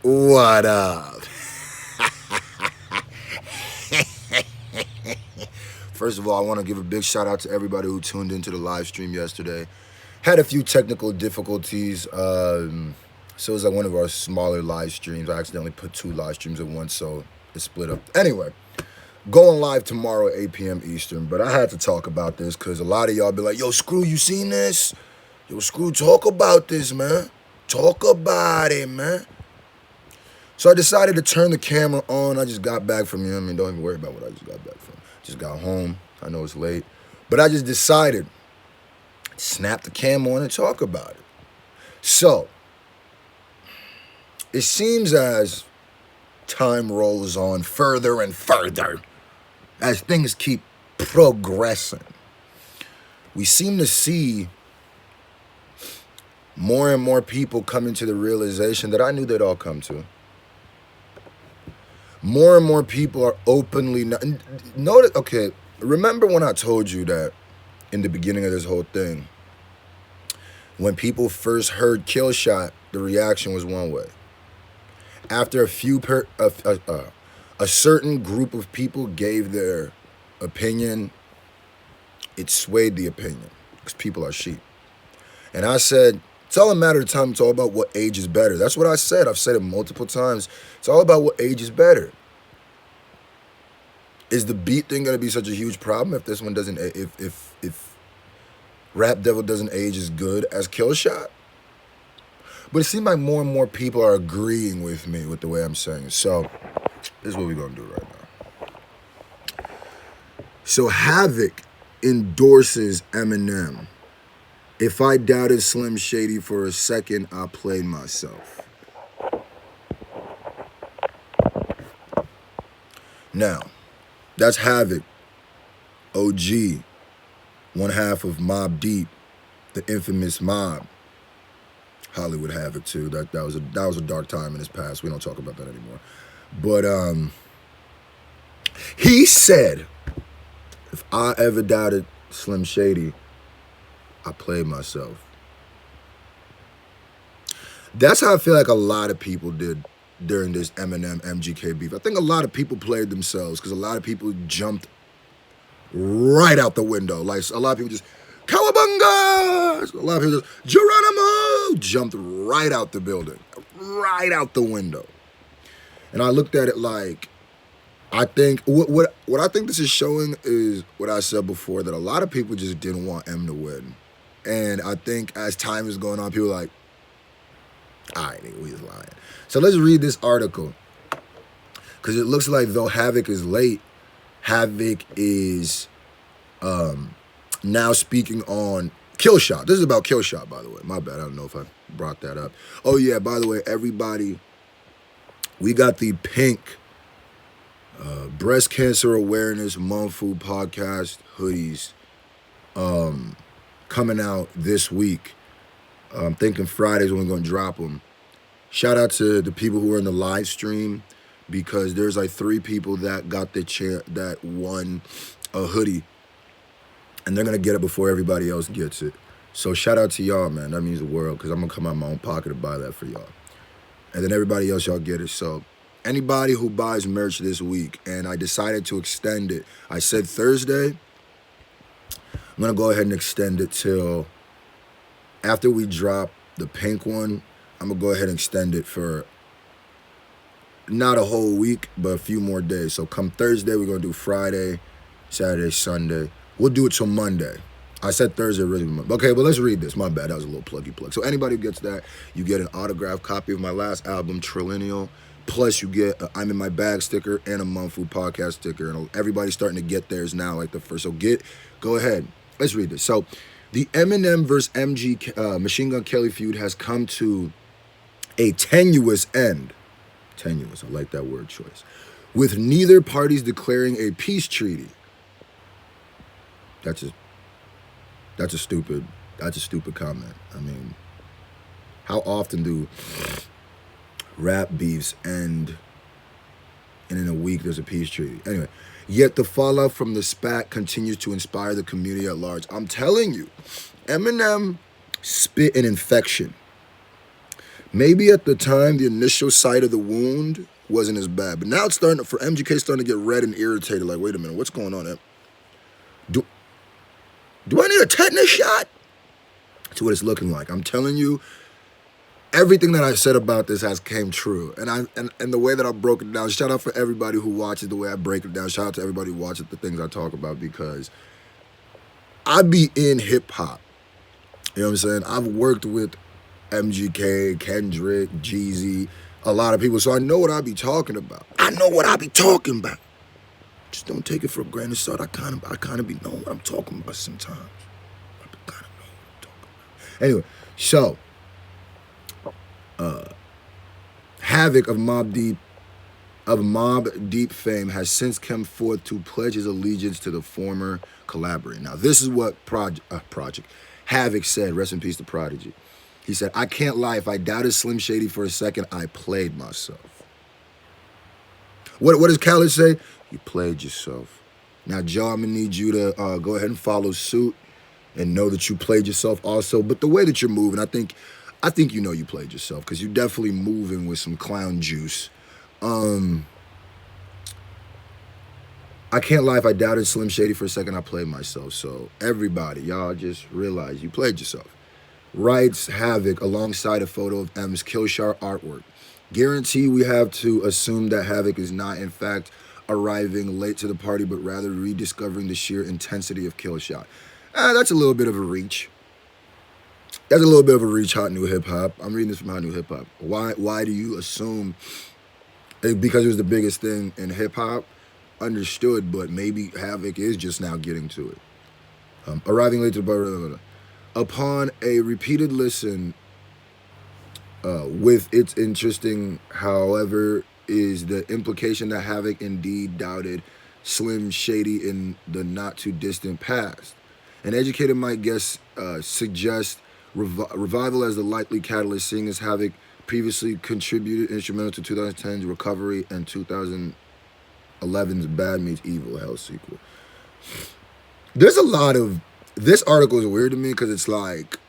What up? First of all, I want to give a big shout out to everybody who tuned into the live stream yesterday. Had a few technical difficulties. So it was like one of our smaller live streams. I accidentally put two live streams at once, so it split up. Anyway, going live tomorrow at 8 p.m. Eastern. But I had to talk about this because a lot of y'all be like, yo, Screw, you seen this? Yo, Screw, talk about this, man. Talk about it, man. So I decided to turn the camera on. I just got back from don't even worry about what I just got back from. Just got home. I know it's late. But I just decided to snap the camera on and talk about it. So, it seems as time rolls on further and further, as things keep progressing, we seem to see more and more people coming to the realization that I knew they'd all come to. More and more people are openly notice. Okay, remember when I told you that in the beginning of this whole thing, when people first heard Killshot, the reaction was one way. After a certain group of people gave their opinion, it swayed the opinion because people are sheep. And I said, it's all a matter of time. It's all about what age is better. That's what I said. I've said it multiple times. It's all about what age is better. Is the beat thing gonna be such a huge problem if this one doesn't? If Rap Devil doesn't age as good as Killshot? But it seems like more and more people are agreeing with me with the way I'm saying it. So this is what we're gonna do right now. So Havoc endorses Eminem. If I doubted Slim Shady for a second, I played myself. Now, that's Havoc, OG, one half of Mobb Deep, the infamous Mob. Hollywood Havoc too. That was a dark time in his past. We don't talk about that anymore. But he said, if I ever doubted Slim Shady, I played myself. That's how I feel like a lot of people did during this Eminem MGK beef. I think a lot of people played themselves because a lot of people jumped right out the window. Like a lot of people just, Cowabunga! A lot of people just, Geronimo! Jumped right out the building, right out the window. And I looked at it like, I think, what I think this is showing is what I said before, that a lot of people just didn't want M to win. And I think as time is going on, people are like, all right, nigga, we just lying. So let's read this article. Because it looks like though Havoc is late, Havoc is now speaking on Killshot. This is about Killshot, by the way. My bad, I don't know if I brought that up. Oh yeah, by the way, everybody, we got the pink Breast Cancer Awareness Month podcast hoodies coming out this week. I'm thinking Friday's when we're going to drop them. Shout out to the people who are in the live stream because there's like 3 people that got the that won a hoodie. And they're going to get it before everybody else gets it. So shout out to y'all, man. That means the world because I'm going to come out of my own pocket to buy that for y'all. And then everybody else, y'all get it. So anybody who buys merch this week, and I decided to extend it. I said Thursday. I'm going to go ahead and extend it till after we drop the pink one. I'm going to go ahead and extend it for not a whole week, but a few more days. So come Thursday, we're going to do Friday, Saturday, Sunday. We'll do it till Monday. I said Thursday, really. Okay, but let's read this. My bad, that was a little pluggy plug. So anybody who gets that, you get an autographed copy of my last album, Trillennial. Plus, you get a I'm in my bag sticker and a Month Food podcast sticker. And everybody's starting to get theirs now, like the first. So go ahead. Let's read this. So the Eminem versus Machine Gun Kelly feud has come to a tenuous end. Tenuous, I like that word choice. With neither parties declaring a peace treaty. That's a stupid comment. I mean, how often do rap beefs end and in a week there's a peace treaty? Anyway, yet the fallout from the spat continues to inspire the community at large. I'm telling you, Eminem spit an infection. Maybe at the time, the initial sight of the wound wasn't as bad, but now it's starting to, for MGK starting to get red and irritated. Like, wait a minute, what's going on? Do do I need a tetanus shot? That's what it's looking like. I'm telling you, everything that I said about this has came true, and the way that I broke it down. Shout out for everybody who watches the way I break it down. Shout out to everybody who watches the things I talk about because I be in hip hop. You know what I'm saying? I've worked with MGK, Kendrick, Jeezy, a lot of people, so I know what I be talking about. I know what I be talking about. Just don't take it for a grain of salt. I kind of be knowing what I'm talking about sometimes. I kind of know what I'm talking about. Anyway, so Havoc of Mob Deep fame has since come forth to pledge his allegiance to the former collaborator. Now, this is what Project Havoc said. Rest in peace to Prodigy. He said, "I can't lie. If I doubted Slim Shady for a second, I played myself." What does Khaled say? You played yourself. Now, Joe, I'm gonna need you to go ahead and follow suit and know that you played yourself also. But the way that you're moving, I think you know you played yourself because you're definitely moving with some clown juice. I can't lie. If I doubted Slim Shady for a second, I played myself. So everybody, y'all just realize you played yourself. Writes Havoc alongside a photo of M's Killshot artwork. Guarantee we have to assume that Havoc is not, in fact, arriving late to the party, but rather rediscovering the sheer intensity of Killshot. That's a little bit of a reach. That's a little bit of a reach, Hot New Hip Hop. I'm reading this from Hot New Hip Hop. Why do you assume? Because it was the biggest thing in hip hop, understood, but maybe Havoc is just now getting to it. Arriving late to the party. Upon a repeated listen, with its interesting, however, is the implication that Havoc indeed doubted Slim Shady in the not too distant past. An educated might suggest revival as the likely catalyst, seeing as Havoc previously contributed instrumental to 2010's Recovery and 2011's Bad Meets Evil Hell sequel. There's a lot of, this article is weird to me because it's like,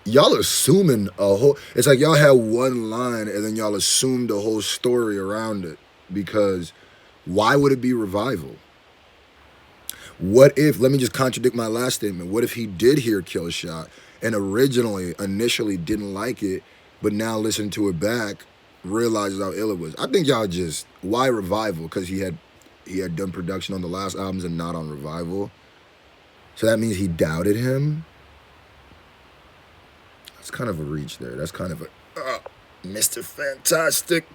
y'all assuming a whole, it's like y'all had one line and then y'all assumed the whole story around it, because why would it be revival? What if, let me just contradict my last statement, what if he did hear Killshot and initially didn't like it, but now listening to it back, realizes how ill it was? I think y'all just, why revival? Because he had done production on the last albums and not on Revival. So that means he doubted him? That's kind of a reach there. That's kind of a, Mr. Fantastic.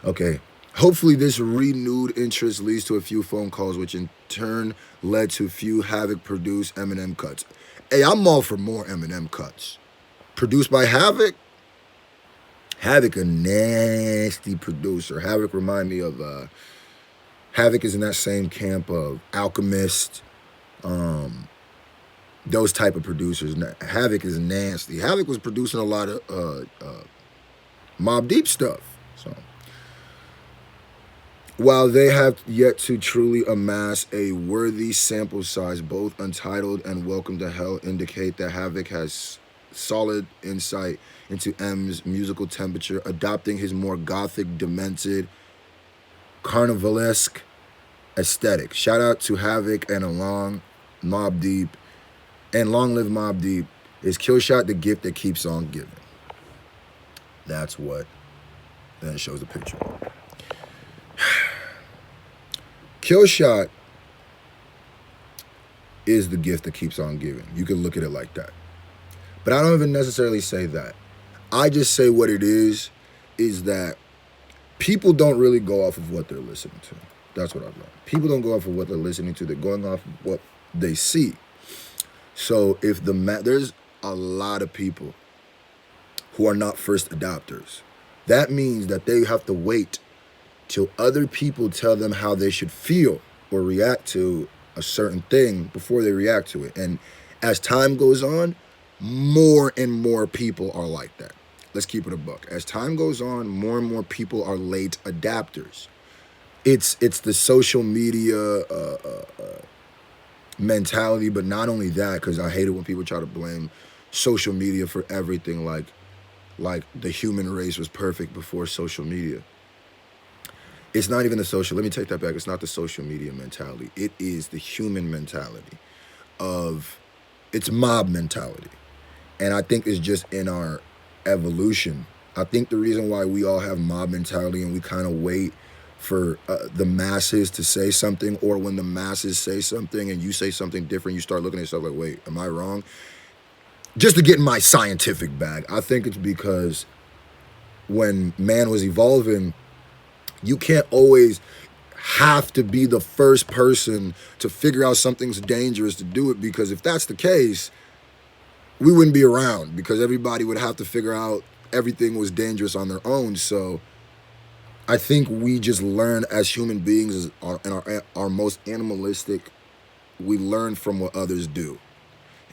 Okay. Hopefully this renewed interest leads to a few phone calls, which in turn led to few Havoc-produced Eminem cuts. Hey, I'm all for more Eminem cuts. Produced by Havoc? Havoc, a nasty producer. Havoc remind me of, Havoc is in that same camp of Alchemist, those type of producers. Havoc is nasty. Havoc was producing a lot of Mobb Deep stuff. So, while they have yet to truly amass a worthy sample size, both Untitled and Welcome to Hell indicate that Havoc has solid insight into M's musical temperature, adopting his more gothic, demented, carnivalesque aesthetic. Shout out to Havoc and long live Mobb Deep. Is Killshot the gift that keeps on giving? That's what. Then it shows the picture. Killshot is the gift that keeps on giving. You can look at it like that. But I don't even necessarily say that. I just say what it is that people don't really go off of what they're listening to. That's what I've learned. People don't go off of what they're listening to. They're going off of what they see. So if there's a lot of people who are not first adopters, that means that they have to wait till other people tell them how they should feel or react to a certain thing before they react to it. And as time goes on, more and more people are like that. Let's keep it a buck. As time goes on, more and more people are late adapters. It's the social media mentality, but not only that, because I hate it when people try to blame social media for everything. Like like the human race was perfect before social media. It's not even the social, let me take that back. It's not the social media mentality. It is the human mentality of, it's mob mentality. And I think it's just in our evolution. I think the reason why we all have mob mentality and we kind of wait for the masses to say something, or when the masses say something and you say something different, you start looking at yourself like, wait, am I wrong? Just to get in my scientific bag, I think it's because when man was evolving, you can't always have to be the first person to figure out something's dangerous to do it, because if that's the case, we wouldn't be around, because everybody would have to figure out everything was dangerous on their own. So I think we just learn as human beings, in our most animalistic, we learn from what others do.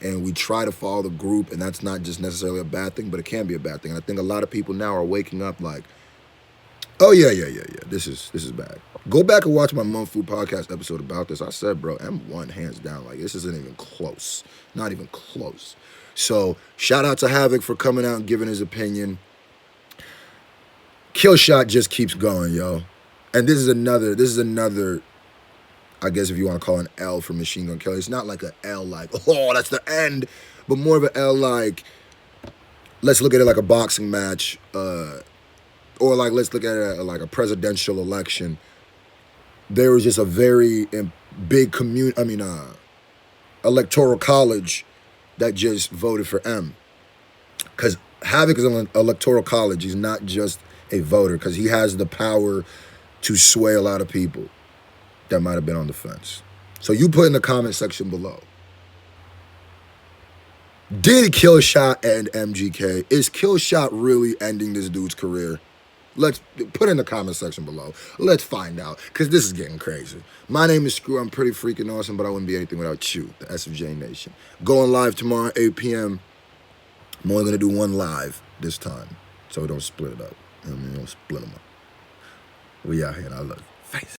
And we try to follow the group, and that's not just necessarily a bad thing, but it can be a bad thing. And I think a lot of people now are waking up like, oh yeah, this is bad. Go back and watch my Monk Food podcast episode about this. I said, bro, M1 hands down, like this isn't even close. Not even close. So shout out to Havoc for coming out and giving his opinion. Killshot just keeps going, yo. And this is another, I guess if you want to call it an L for Machine Gun Kelly. It's not like an L like, oh, that's the end, but more of an L like, let's look at it like a boxing match, or like let's look at it like a presidential election. There was just a very big electoral college that just voted for M. Because Havoc is an electoral college. He's not just a voter, because he has the power to sway a lot of people that might have been on the fence. So you put in the comment section below, did Killshot end MGK? Is Killshot really ending this dude's career? Let's put in the comment section below. Let's find out, because this is getting crazy. My name is Screw. I'm pretty freaking awesome, but I wouldn't be anything without you, the SFJ Nation. Going live tomorrow, 8 p.m. I'm only going to do one live this time, so we don't split it up. I mean, don't split them up. We out here, and I love you. Face.